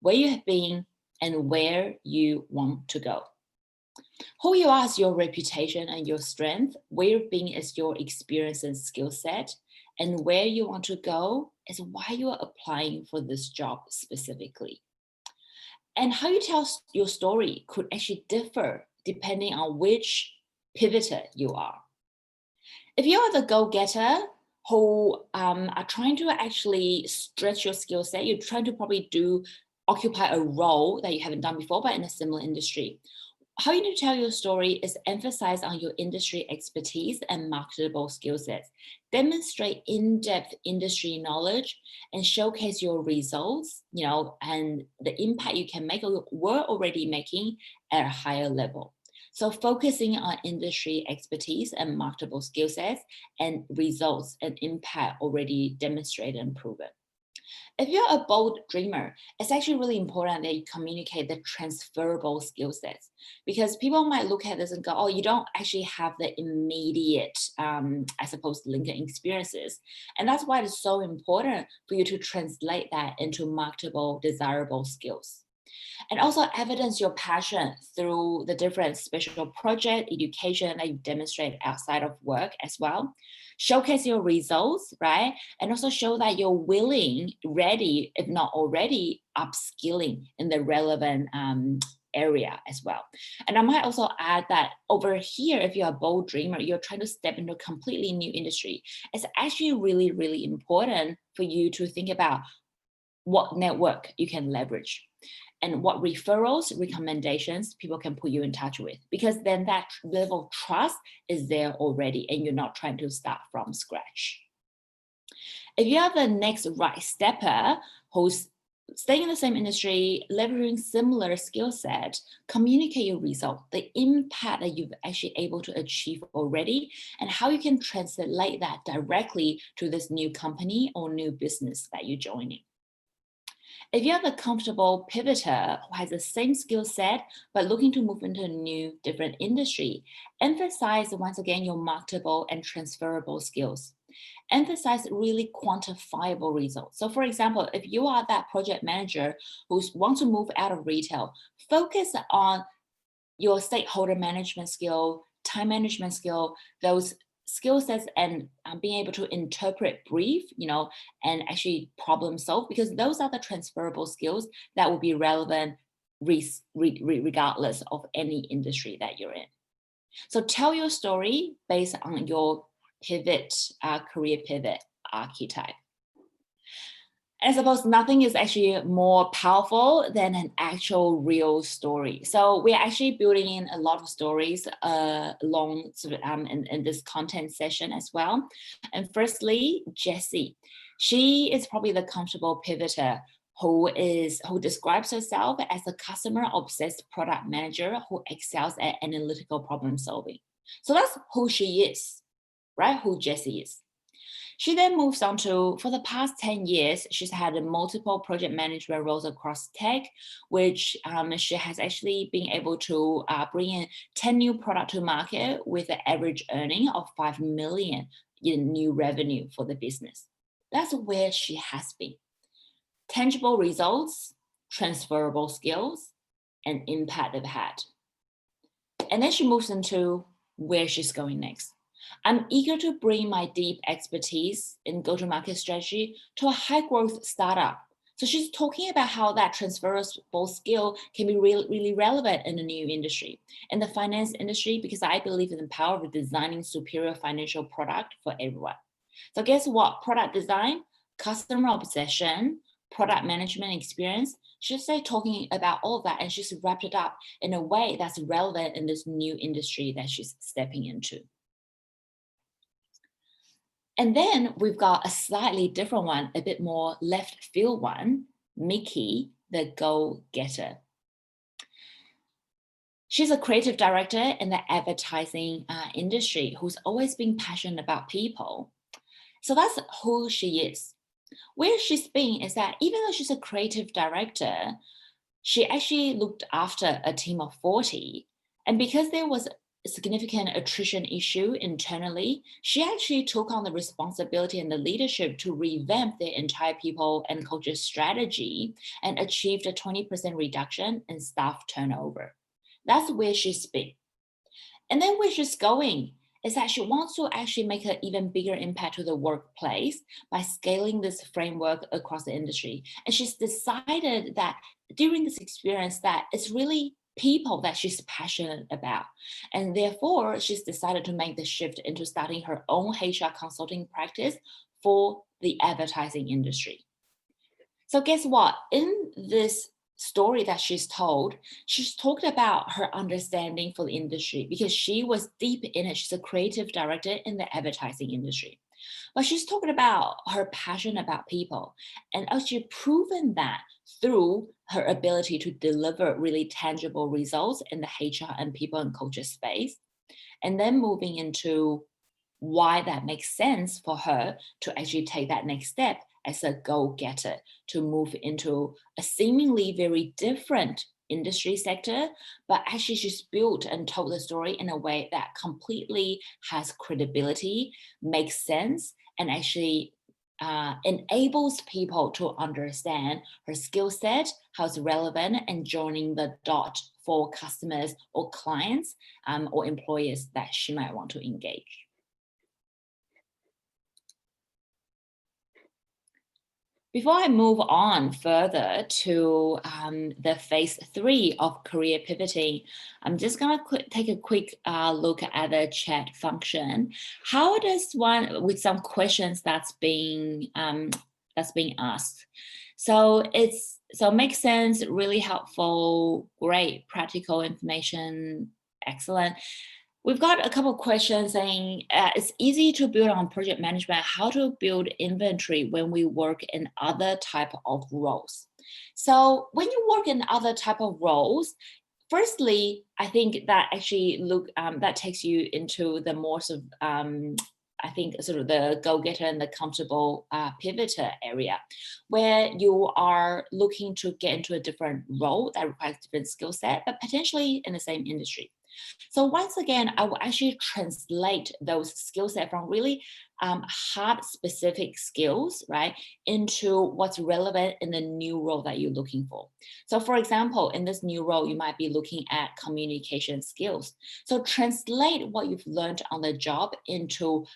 Speaker 2: where you have been, and where you want to go. Who you are is your reputation and your strength. Where you've been is your experience and skill set. And where you want to go is why you are applying for this job specifically. And how you tell your story could actually differ depending on which pivoter you are. If you are the go-getter who are trying to actually stretch your skill set, you're trying to probably occupy a role that you haven't done before, but in a similar industry. How you need to tell your story is emphasize on your industry expertise and marketable skill sets. Demonstrate in-depth industry knowledge and showcase your results, and the impact you can make or were already making at a higher level. So focusing on industry expertise and marketable skill sets and results and impact already demonstrated and proven. If you're a bold dreamer, it's actually really important that you communicate the transferable skill sets, because people might look at this and go, oh, you don't actually have the immediate, LinkedIn experiences. And that's why it's so important for you to translate that into marketable, desirable skills. And also evidence your passion through the different special project, education that you demonstrate outside of work as well. Showcase your results, right? And also show that you're willing, ready, if not already, upskilling in the relevant area as well. And I might also add that over here, if you're a bold dreamer, you're trying to step into a completely new industry, it's actually really, really important for you to think about what network you can leverage and what referrals, recommendations people can put you in touch with, because then that level of trust is there already and you're not trying to start from scratch. If you are the next right stepper who's staying in the same industry, leveraging similar skill set, communicate your result, the impact that you've actually able to achieve already, and how you can translate that directly to this new company or new business that you're joining. If you're the comfortable pivoter who has the same skill set, but looking to move into a new, different industry, emphasize once again your marketable and transferable skills. Emphasize really quantifiable results. So for example, if you are that project manager who wants to move out of retail, focus on your stakeholder management skill, time management skill, those skill sets, and being able to interpret brief, and actually problem solve, because those are the transferable skills that will be relevant regardless of any industry that you're in. So tell your story based on your career pivot archetype. I suppose nothing is actually more powerful than an actual real story. So we're actually building in a lot of stories along in this content session as well. And firstly, Jessie. She is probably the comfortable pivoter who describes herself as a customer-obsessed product manager who excels at analytical problem solving. So that's who she is, right? Who Jessie is. She then moves on to, for the past 10 years, she's had multiple project management roles across tech, which she has actually been able to bring in 10 new products to market with an average earning of 5 million in new revenue for the business. That's where she has been. Tangible results, transferable skills, and impact they've had. And then she moves into where she's going next. I'm eager to bring my deep expertise in go-to-market strategy to a high-growth startup. So she's talking about how that transferable skill can be really relevant in the new industry. In the finance industry, because I believe in the power of designing superior financial product for everyone. So guess what? Product design, customer obsession, product management experience. She's like talking about all of that, and she's wrapped it up in a way that's relevant in this new industry that she's stepping into. And then we've got a slightly different one, a bit more left field one, Mickey, the go-getter. She's a creative director in the advertising industry who's always been passionate about people. So that's who she is. Where she's been is that even though she's a creative director, she actually looked after a team of 40. And because there was a significant attrition issue internally, she actually took on the responsibility and the leadership to revamp the entire people and culture strategy and achieved a 20% reduction in staff turnover. That's where she's been. And then where she's going is that she wants to actually make an even bigger impact to the workplace by scaling this framework across the industry. And she's decided that during this experience that it's really people that she's passionate about. And therefore, she's decided to make the shift into starting her own HR consulting practice for the advertising industry. So guess what? In this story that she's talked about her understanding for the industry because she was deep in it. She's a creative director in the advertising industry. But she's talking about her passion about people and actually proven that through her ability to deliver really tangible results in the HR and people and culture space. And then moving into why that makes sense for her to actually take that next step as a go-getter to move into a seemingly very different industry sector, but actually she's built and told the story in a way that completely has credibility, makes sense, and actually enables people to understand her skill set, how it's relevant, and joining the dot for customers or clients or employers that she might want to engage. Before I move on further to the phase 3 of career pivoting, I'm just going to take a quick look at the chat function. How does one, with some questions that's being asked. So it makes sense, really helpful, great, practical information, excellent. We've got a couple of questions saying it's easy to build on project management, how to build inventory when we work in other type of roles. So when you work in other type of roles, firstly, I think that actually that takes you into the more sort of I think sort of the go-getter and the comfortable pivoter area, where you are looking to get into a different role that requires different skill set, but potentially in the same industry. So once again, I will actually translate those skill set from really hard specific skills, right, into what's relevant in the new role that you're looking for. So for example, in this new role, you might be looking at communication skills. So translate what you've learned on the job into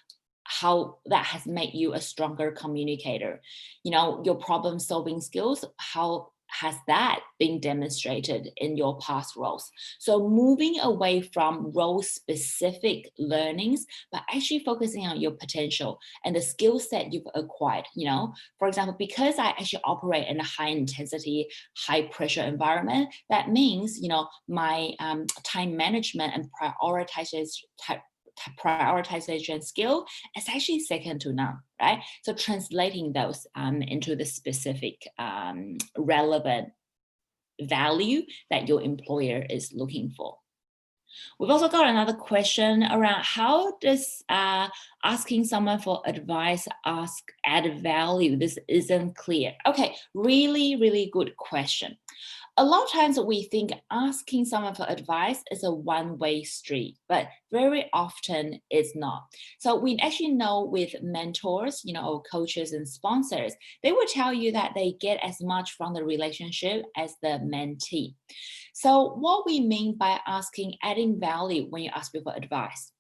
Speaker 2: how that has made you a stronger communicator. You know, your problem solving skills, how has that been demonstrated in your past roles? So moving away from role-specific learnings, but actually focusing on your potential and the skill set you've acquired. You know, for example, because I actually operate in a high-intensity, high-pressure environment, that means, you know, my time management and prioritization skill is actually second to none, right? So translating those into the specific relevant value that your employer is looking for. We've also got another question around how does asking someone for advice add value? This isn't clear. Okay, really, really good question. A lot of times we think asking someone for advice is a one-way street, but very often it's not. So we actually know with mentors, you know, or coaches and sponsors, they will tell you that they get as much from the relationship as the mentee. So what we mean by adding value when you ask people for advice,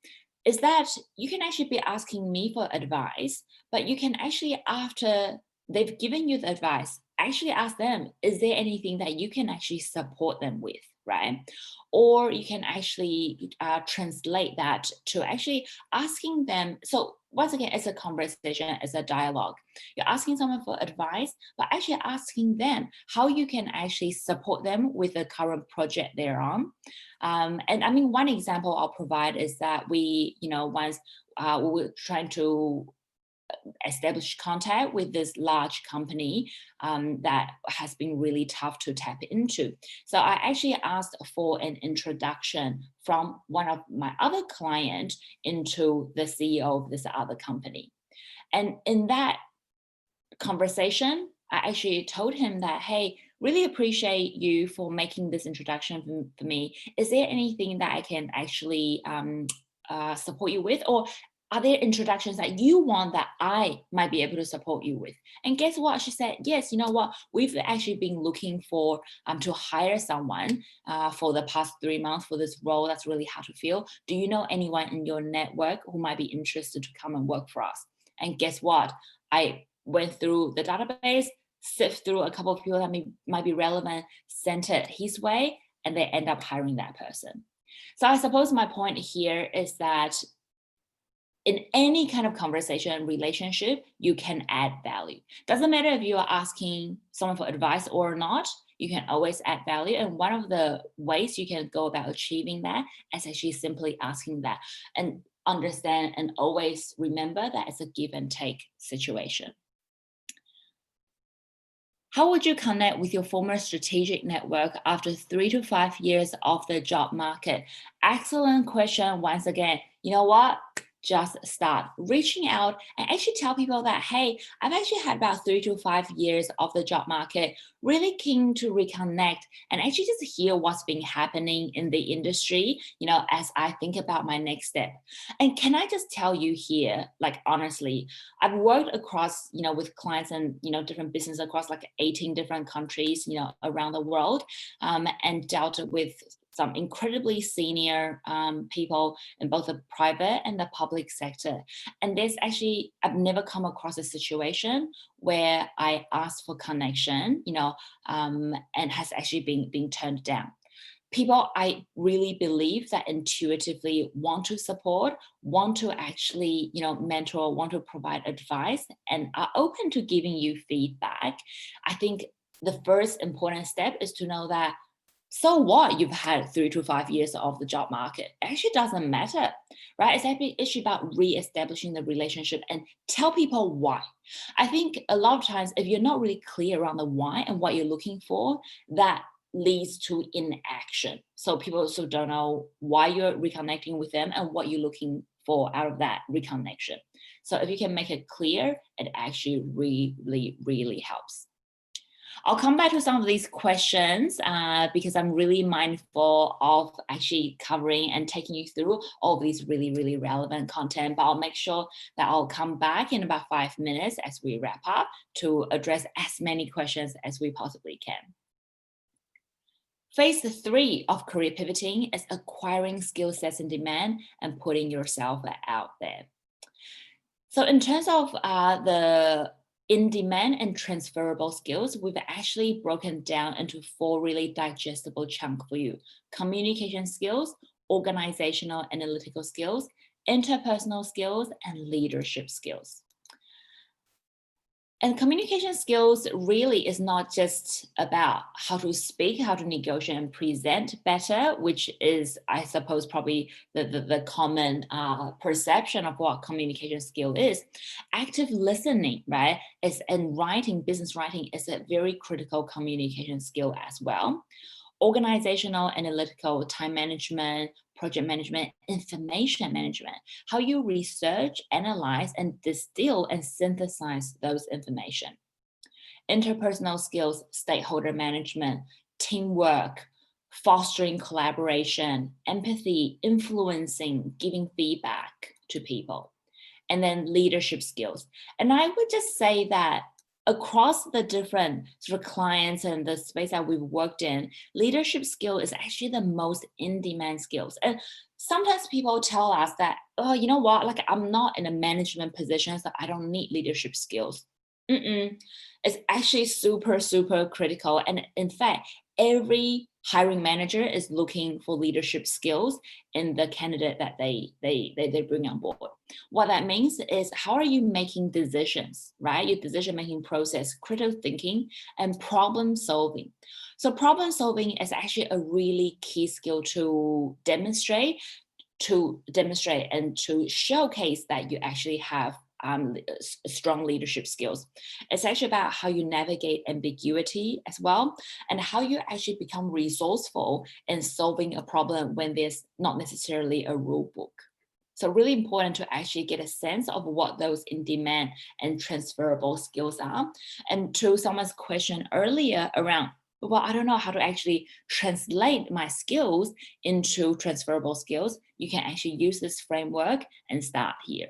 Speaker 2: is that you can actually be asking me for advice, but you can actually, after they've given you the advice, actually ask them, is there anything that you can actually support them with, right? Or you can actually translate that to actually asking them. So once again, it's a conversation, it's a dialogue. You're asking someone for advice, but actually asking them how you can actually support them with the current project they're on. And I mean, one example I'll provide is that once we were trying to establish contact with this large company that has been really tough to tap into. So I actually asked for an introduction from one of my other clients into the CEO of this other company. And in that conversation, I actually told him that, hey, really appreciate you for making this introduction for me. Is there anything that I can actually support you with? Or are there introductions that you want that I might be able to support you with? And guess what? She said, yes, you know what? We've actually been looking for to hire someone for the past 3 months for this role that's really hard to fill. Do you know anyone in your network who might be interested to come and work for us? And guess what? I went through the database, sift through a couple of people that might be relevant, sent it his way, and they end up hiring that person. So I suppose my point here is that in any kind of conversation, relationship, you can add value. Doesn't matter if you are asking someone for advice or not, you can always add value. And one of the ways you can go about achieving that is actually simply asking that, and understand and always remember that it's a give and take situation. How would you connect with your former strategic network after 3 to 5 years of the job market? Excellent question. Once again, you know what? Just start reaching out and actually tell people that, hey, I've actually had about 3 to 5 years of the job market, really keen to reconnect and actually just hear what's been happening in the industry, as I think about my next step. And can I just tell you here, like, honestly, I've worked across, with clients and, different business across like 18 different countries, around the world, and dealt with some incredibly senior people in both the private and the public sector. And I've never come across a situation where I asked for connection, and has actually been turned down. People, I really believe that intuitively want to support, want to actually, mentor, want to provide advice, and are open to giving you feedback. I think the first important step is to know that, so what, you've had 3 to 5 years of the job market. It actually doesn't matter, right? It's actually about re-establishing the relationship and tell people why. I think a lot of times, if you're not really clear around the why and what you're looking for, that leads to inaction. So people also don't know why you're reconnecting with them and what you're looking for out of that reconnection. So if you can make it clear, it actually really, really helps. I'll come back to some of these questions because I'm really mindful of actually covering and taking you through all of these really, really relevant content, but I'll make sure that I'll come back in about 5 minutes as we wrap up to address as many questions as we possibly can. Phase 3 of career pivoting is acquiring skill sets in demand and putting yourself out there. So in terms of the in-demand and transferable skills, we've actually broken down into 4 really digestible chunks for you: communication skills, organizational analytical skills, interpersonal skills, and leadership skills. And communication skills really is not just about how to speak, how to negotiate and present better, which is, I suppose, probably the common perception of what communication skill is. Active listening, right, and writing, business writing is a very critical communication skill as well. Organizational, analytical, time management, project management, information management, how you research, analyze, and distill and synthesize those information. Interpersonal skills, stakeholder management, teamwork, fostering collaboration, empathy, influencing, giving feedback to people. And then leadership skills. And I would just say that across the different sort of clients and the space that we've worked in, leadership skill is actually the most in-demand skills. And sometimes people tell us that, oh, you know what, like I'm not in a management position, so I don't need leadership skills. It's actually super, super critical. And in fact, every hiring manager is looking for leadership skills in the candidate that they bring on board. What that means is, how are you making decisions, right? Your decision making process, critical thinking, and problem solving. So problem solving is actually a really key skill to demonstrate and to showcase that you actually have strong leadership skills. It's actually about how you navigate ambiguity as well, and how you actually become resourceful in solving a problem when there's not necessarily a rule book. So really important to actually get a sense of what those in-demand and transferable skills are. And to someone's question earlier around, well, I don't know how to actually translate my skills into transferable skills, you can actually use this framework and start here.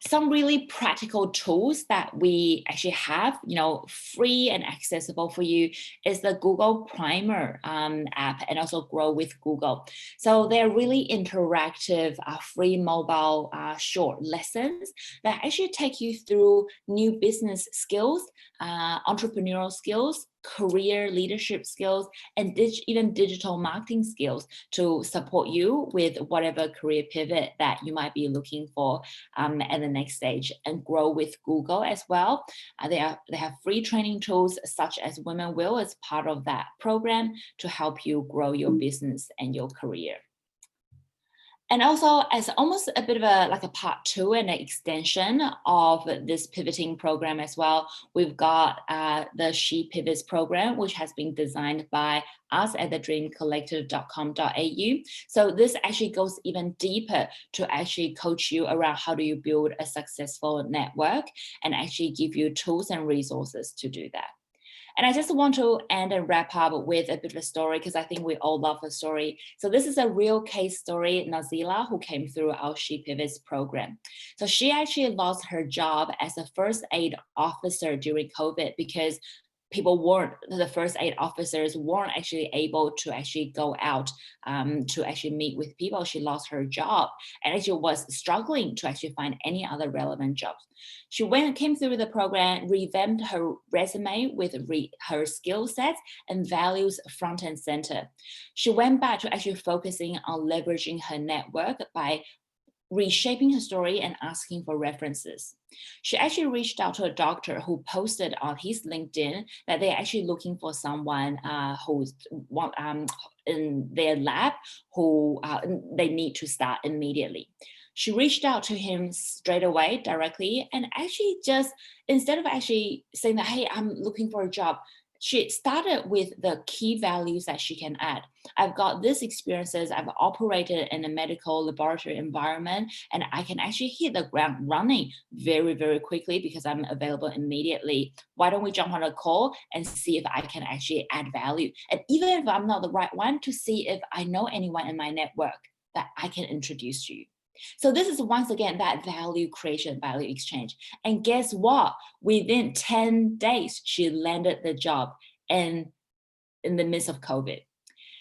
Speaker 2: Some really practical tools that we actually have, free and accessible for you, is the Google Primer app, and also Grow with Google. So they're really interactive, free mobile short lessons that actually take you through new business skills, entrepreneurial skills, career leadership skills, and even digital marketing skills to support you with whatever career pivot that you might be looking for at the next stage. And Grow with Google as well. They have free training tools such as WomenWill as part of that program to help you grow your business and your career. And also, as almost a bit of a part two and an extension of this pivoting program as well, we've got the She Pivots program, which has been designed by us at thedreamcollective.com.au. So this actually goes even deeper to actually coach you around how do you build a successful network, and actually give you tools and resources to do that. And I just want to end and wrap up with a bit of a story, because I think we all love a story. So this is a real case story, Nazila, who came through our She Pivots program. So she actually lost her job as a first aid officer during COVID, because the first aid officers weren't actually able to actually go out to actually meet with people. She lost her job and actually was struggling to actually find any other relevant jobs. She came through the program, revamped her resume with her skill sets and values front and center. She went back to actually focusing on leveraging her network by reshaping her story and asking for references. She actually reached out to a doctor who posted on his LinkedIn that they're actually looking for someone who's in their lab who they need to start immediately. She reached out to him straight away, directly, and actually just, instead of actually saying that, hey, I'm looking for a job, she started with the key values that she can add. I've got these experiences, I've operated in a medical laboratory environment, and I can actually hit the ground running very, very quickly because I'm available immediately. Why don't we jump on a call and see if I can actually add value? And even if I'm not the right one, to see if I know anyone in my network that I can introduce you. So this is once again that value creation, value exchange. And guess what? Within 10 days, she landed the job in the midst of COVID.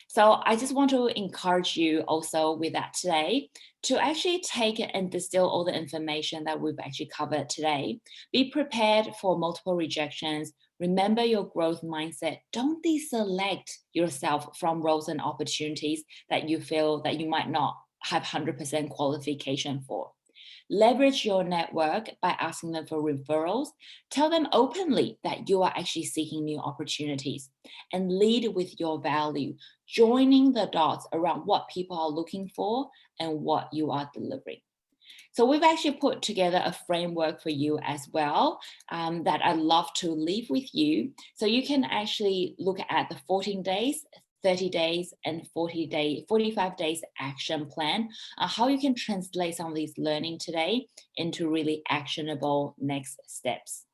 Speaker 2: So I just want to encourage you also with that today to actually take it and distill all the information that we've actually covered today. Be prepared for multiple rejections. Remember your growth mindset. Don't deselect yourself from roles and opportunities that you feel that you might not have 100% qualification for. Leverage your network by asking them for referrals. Tell them openly that you are actually seeking new opportunities, and lead with your value, joining the dots around what people are looking for and what you are delivering. So we've actually put together a framework for you as well that I'd love to leave with you. So you can actually look at the 14 days, 30 days and 45 days action plan, how you can translate some of these learning today into really actionable next steps.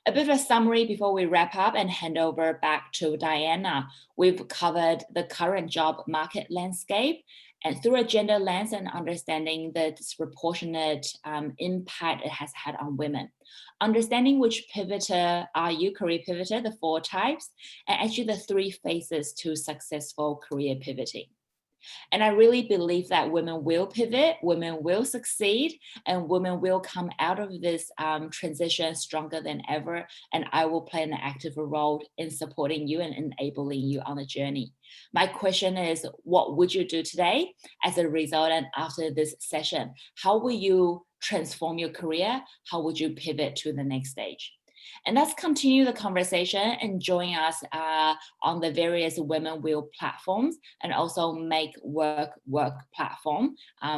Speaker 2: A bit of a summary before we wrap up and hand over back to Diana. We've covered the current job market landscape And through a gender lens and understanding the disproportionate impact it has had on women. Understanding which pivoter are you, career pivoter, the 4 types, and actually the 3 phases to successful career pivoting. And I really believe that women will pivot, women will succeed, and women will come out of this transition stronger than ever. And I will play an active role in supporting you and enabling you on the journey. My question is, what would you do today as a result and after this session? How will you transform your career? How would you pivot to the next stage? And let's continue the conversation and join us on the various WomenWill platforms, and also Make Work platform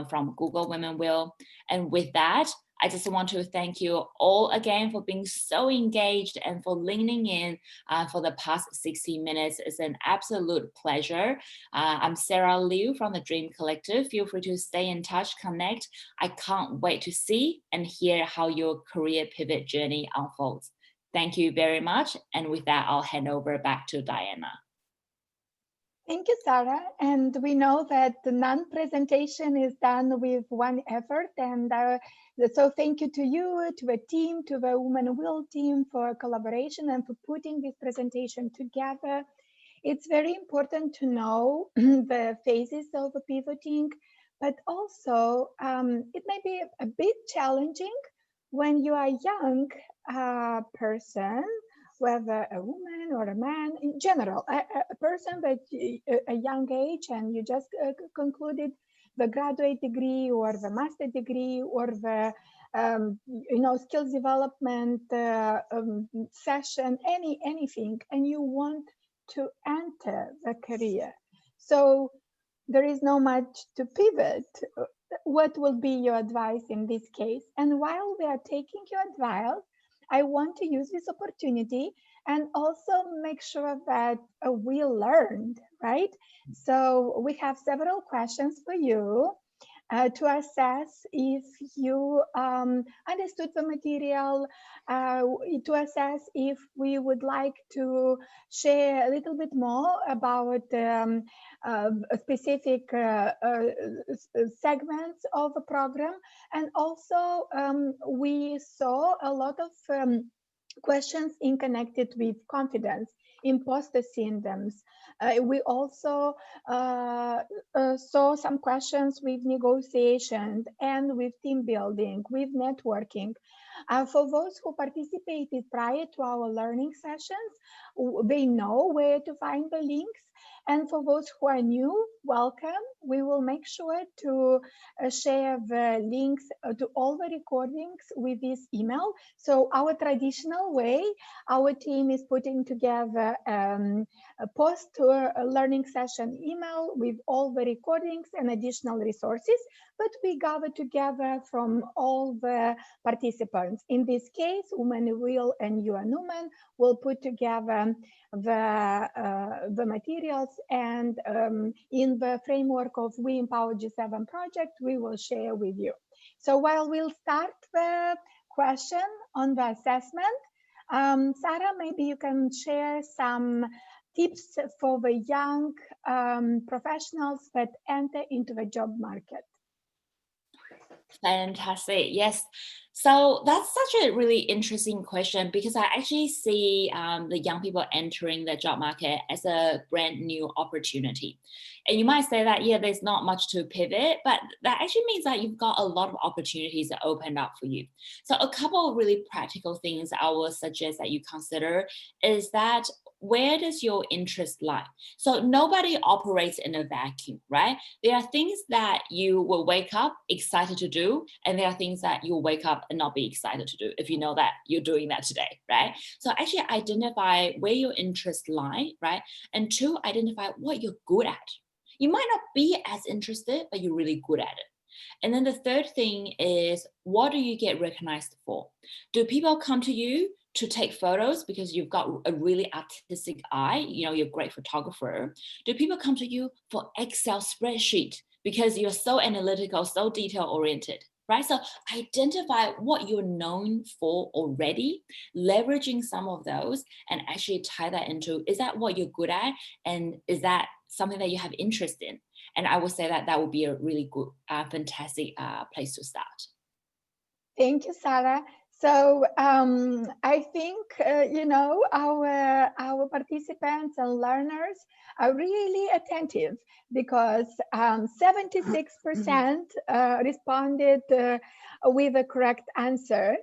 Speaker 2: from Google WomenWill. And with that, I just want to thank you all again for being so engaged and for leaning in for the past 60 minutes. It's an absolute pleasure. I'm Sarah Liu from the Dream Collective. Feel free to stay in touch, connect. I can't wait to see and hear how your career pivot journey unfolds. Thank you very much. And with that, I'll hand over back to Diana.
Speaker 1: Thank you, Sarah. And we know that the non-presentation is done with one effort. And so thank you to you, to the team, to the WomenWill team for collaboration and for putting this presentation together. It's very important to know the phases of pivoting, but also it may be a bit challenging when you are a young person, whether a woman or a man, in general, a person at a young age, and you just concluded the graduate degree or the master degree or the skills development session, anything, and you want to enter the career. So there is no much to pivot. What will be your advice in this case? And while we are taking your advice, I want to use this opportunity and also make sure that we learned, right? So we have several questions for you to assess if you understood the material, to assess if we would like to share a little bit more about specific segments of the program. And also we saw a lot of questions in connected with confidence, imposter syndromes. We also saw some questions with negotiations and with team building, with networking. For those who participated prior to our learning sessions, they know where to find the links. And for those who are new, welcome. We will make sure to share the links to all the recordings with this email. So our traditional way, our team is putting together a post-learning session email with all the recordings and additional resources, but we gather together from all the participants. In this case, WomenWill and UN Women will put together the materials, and in the framework of We Empower G7 project, we will share with you. So while we'll start the question on the assessment, Sarah, maybe you can share some tips for the young professionals that enter into the job market.
Speaker 2: Fantastic. Yes. So that's such a really interesting question, because I actually see the young people entering the job market as a brand new opportunity. And you might say that, yeah, there's not much to pivot, but that actually means that you've got a lot of opportunities that open up for you. So a couple of really practical things I will suggest that you consider is that, where does your interest lie? So nobody operates in a vacuum, right? There are things that you will wake up excited to do, and there are things that you'll wake up and not be excited to do if you know that you're doing that today, right? So actually identify where your interests lie, right? And 2, identify what you're good at. You might not be as interested, but you're really good at it. And then the third thing is, what do you get recognized for? Do people come to you to take photos because you've got a really artistic eye, you're a great photographer? Do people come to you for Excel spreadsheet because you're so analytical, so detail oriented, right? So identify what you're known for already, leveraging some of those, and actually tie that into, is that what you're good at? And is that something that you have interest in. And I would say that that would be a really good, fantastic place to start.
Speaker 1: Thank you, Sarah. So I think, our participants and learners are really attentive, because 76% responded with a correct answer.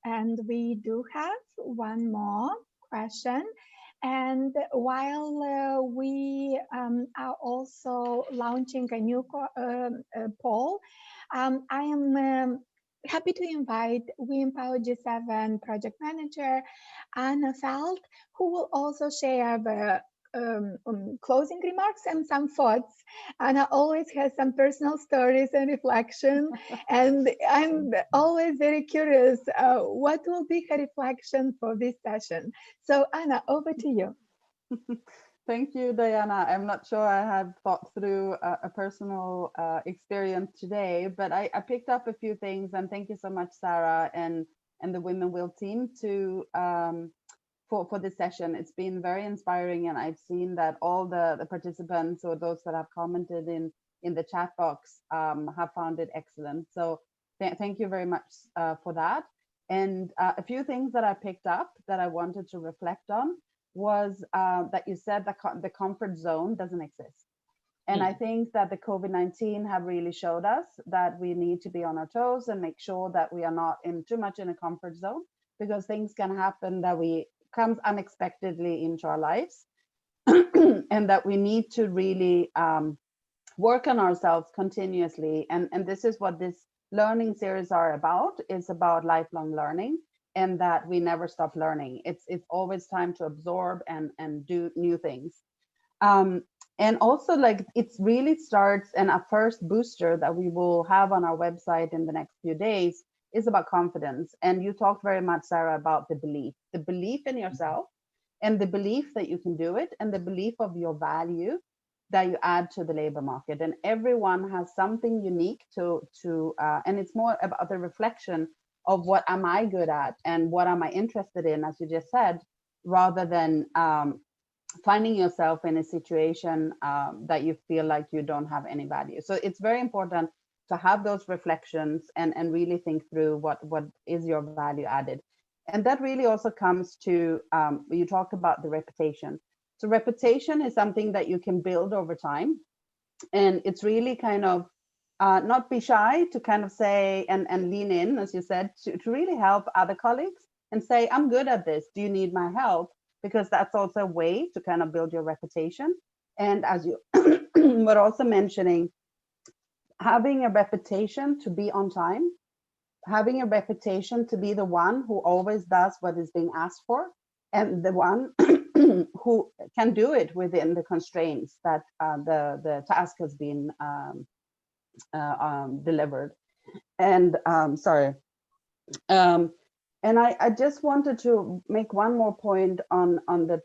Speaker 1: And we do have one more question. And while we are also launching a new poll, I am happy to invite We Empower G7 project manager, Anna Feld, who will also share the closing remarks and some thoughts. Anna always has some personal stories and reflection, and I'm always very curious what will be her reflection for this session. So Anna, over to you.
Speaker 3: Thank you, Diana. I'm not sure I have thought through a personal experience today, but I picked up a few things, and thank you so much, Sarah, and the WomenWill team for this session. It's been very inspiring, and I've seen that all the participants or those that have commented in the chat box have found it excellent. So thank you very much for that. And a few things that I picked up that I wanted to reflect on was that you said that the comfort zone doesn't exist. And I think that the COVID-19 have really showed us that we need to be on our toes and make sure that we are not too much in a comfort zone, because things can happen that comes unexpectedly into our lives, and that we need to really work on ourselves continuously. And this is what this learning series are about. It's about lifelong learning, and that we never stop learning. It's always time to absorb and do new things. And also, like, it really starts, and a first booster that we will have on our website in the next few days is about confidence. And you talked very much, Sarah, about the belief in yourself, and the belief that you can do it, and the belief of your value that you add to the labor market. And everyone has something unique and it's more about the reflection of what am I good at and what am I interested in, as you just said, rather than finding yourself in a situation that you feel like you don't have any value. So it's very important to have those reflections and really think through what is your value added. And that really also comes to, you talked about the reputation. So reputation is something that you can build over time. And it's really kind of not be shy to kind of say and lean in, as you said, to really help other colleagues and say, I'm good at this. Do you need my help? Because that's also a way to kind of build your reputation. And as you were also mentioning, having a reputation to be on time, having a reputation to be the one who always does what is being asked for, and the one who can do it within the constraints that the task has been delivered. And and I just wanted to make one more point on the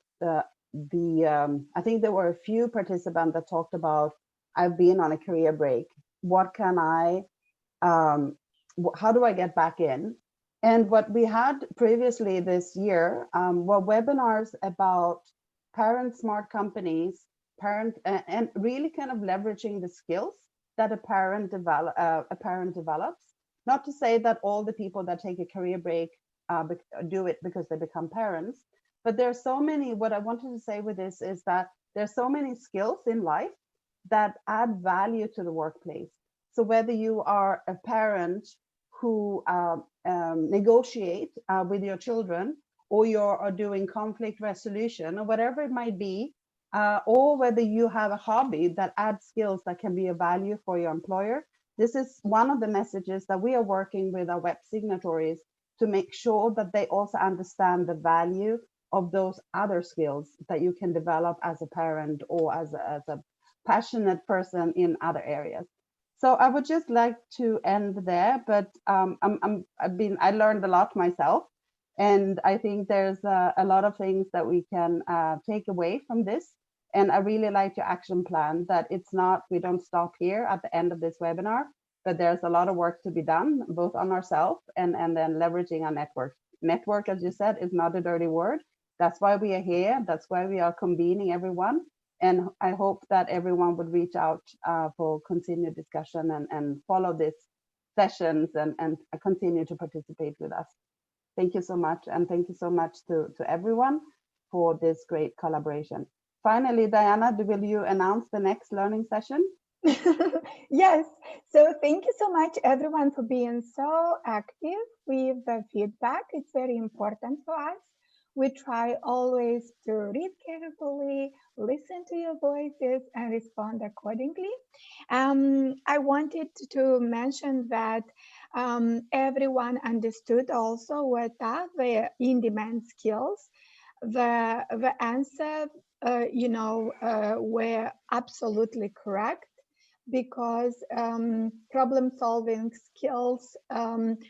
Speaker 3: I think there were a few participants that talked about, I've been on a career break. What can I, how do I get back in? And what we had previously this year were webinars about parent smart companies, and really kind of leveraging the skills that a parent develops. Not to say that all the people that take a career break do it because they become parents, but there's so many, what I wanted to say with this is that there's so many skills in life that add value to the workplace. So whether you are a parent who negotiate with your children, or you're doing conflict resolution, or whatever it might be, or whether you have a hobby that adds skills that can be of value for your employer. This is one of the messages that we are working with our web signatories to make sure that they also understand the value of those other skills that you can develop as a parent or as a passionate person in other areas. So I would just like to end there, but I learned a lot myself, and I think there's a lot of things that we can take away from this. And I really like your action plan, that it's not, we don't stop here at the end of this webinar, but there's a lot of work to be done, both on ourselves and then leveraging our network. Network, as you said, is not a dirty word. That's why we are here. That's why we are convening everyone. And I hope that everyone would reach out for continued discussion and follow these sessions and continue to participate with us. Thank you so much. And thank you so much to everyone for this great collaboration. Finally, Diana, will you announce the next learning session?
Speaker 1: Yes, so thank you so much everyone for being so active with the feedback. It's very important for us. We try always to read carefully, listen to your voices, and respond accordingly. I wanted to mention that everyone understood also what are the in-demand skills. The answer, were absolutely correct, because problem-solving skills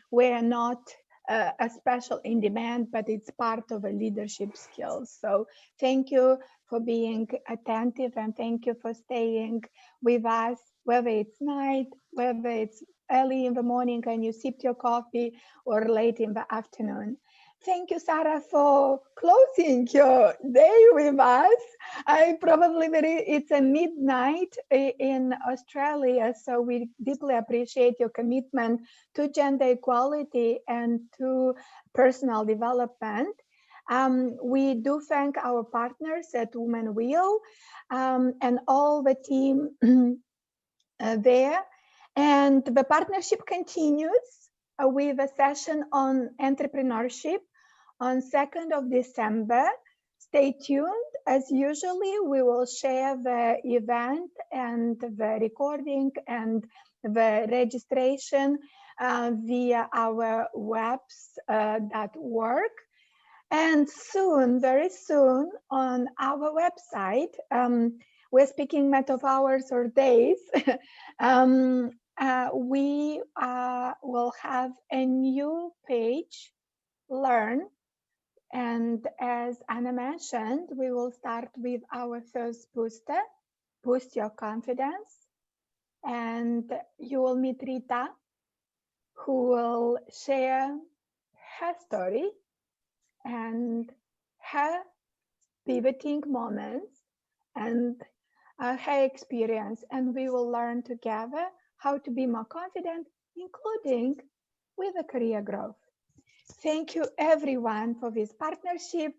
Speaker 1: were not a special in demand, but it's part of a leadership skills. So thank you for being attentive, and thank you for staying with us, whether it's night, whether it's early in the morning and you sipped your coffee, or late in the afternoon. Thank you, Sarah, for closing your day with us. It's a midnight in Australia, so we deeply appreciate your commitment to gender equality and to personal development. We do thank our partners at WomenWill and all the team there. And the partnership continues with a session on entrepreneurship on 2nd of December. Stay tuned. As usually, we will share the event and the recording and the registration via our webs.org. And soon, very soon, on our website, we're speaking matter of hours or days, we will have a new page, Learn. And as Anna mentioned, we will start with our first booster, Boost Your Confidence. And you will meet Rita, who will share her story and her pivoting moments and her experience. And we will learn together how to be more confident, including with a career growth. Thank you everyone for this partnership.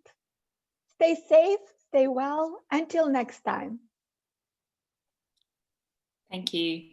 Speaker 1: Stay safe, stay well. Until next time.
Speaker 2: Thank you.